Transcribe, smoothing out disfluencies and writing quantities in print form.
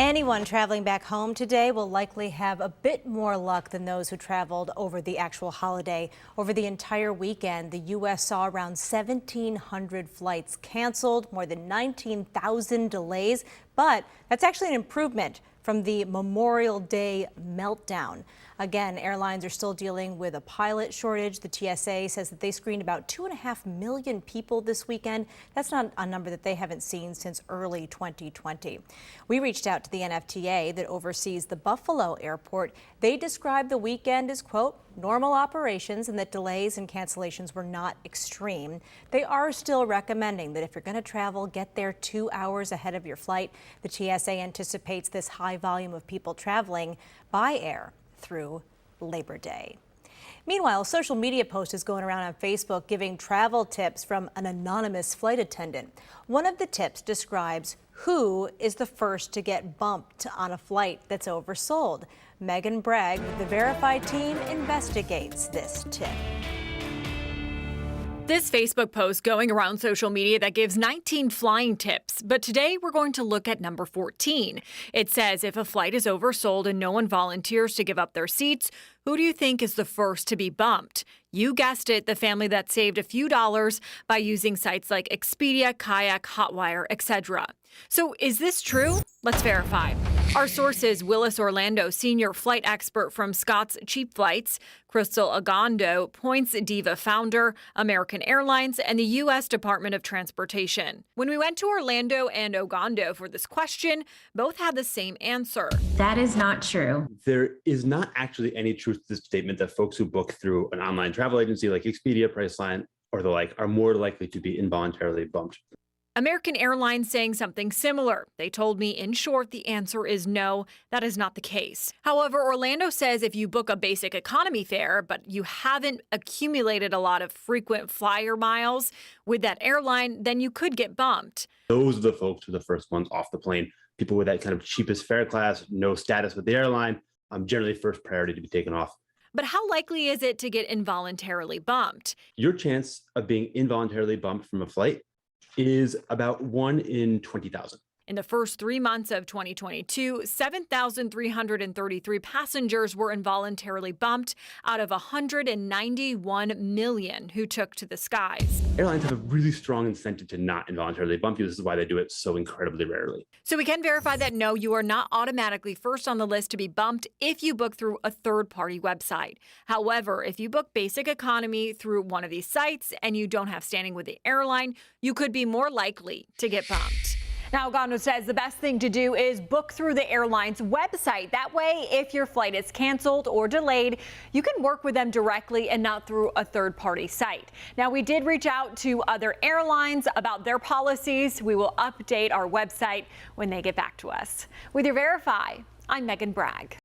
Anyone traveling back home today will likely have a bit more luck than those who traveled over the actual holiday. Over the entire weekend, the U.S. saw around 1,700 flights canceled, more than 19,000 delays, but that's actually an improvement from the Memorial Day meltdown. Again, airlines are still dealing with a pilot shortage. The TSA says that they screened about 2.5 million people this weekend. That's not a number that they haven't seen since early 2020. We reached out to the NFTA that oversees the Buffalo airport. They described the weekend as, quote, normal operations and that delays and cancellations were not extreme. They are still recommending that if you're going to travel, get there 2 hours ahead of your flight. The TSA anticipates this high volume of people traveling by air through Labor Day. Meanwhile, a social media post is going around on Facebook giving travel tips from an anonymous flight attendant. One of the tips describes who is the first to get bumped on a flight that's oversold. Megan Bragg with the Verified team investigates this tip. This Facebook post going around social media that gives 19 flying tips, but today we're going to look at number 14. It says if a flight is oversold and no one volunteers to give up their seats, who do you think is the first to be bumped? You guessed it, the family that saved a few dollars by using sites like Expedia, Kayak, Hotwire, etc. So is this true? Let's verify. Our source is Willis Orlando, senior flight expert from Scott's Cheap Flights, Crystal Agondo, Points Diva founder, American Airlines, and the U.S. Department of Transportation. When we went to Orlando and Ogondo for this question, both had the same answer. That is not true. There is not actually any truth to this statement that folks who book through an online travel agency like Expedia, Priceline, or the like are more likely to be involuntarily bumped. American Airlines saying something similar. They told me, in short, the answer is no, that is not the case. However, Orlando says if you book a basic economy fare, but you haven't accumulated a lot of frequent flyer miles with that airline, then you could get bumped. Those are the folks who are the first ones off the plane. People with that kind of cheapest fare class, no status with the airline, generally first priority to be taken off. But how likely is it to get involuntarily bumped? Your chance of being involuntarily bumped from a flight is about 1 in 20,000. In the first 3 months of 2022, 7,333 passengers were involuntarily bumped out of 191 million who took to the skies. Airlines have a really strong incentive to not involuntarily bump you. This is why they do it so incredibly rarely. So we can verify that no, you are not automatically first on the list to be bumped if you book through a third-party website. However, if you book basic economy through one of these sites and you don't have standing with the airline, you could be more likely to get bumped. Now, Gano says the best thing to do is book through the airline's website. That way, if your flight is canceled or delayed, you can work with them directly and not through a third-party site. Now, we did reach out to other airlines about their policies. We will update our website when they get back to us. With your Verify, I'm Megan Bragg.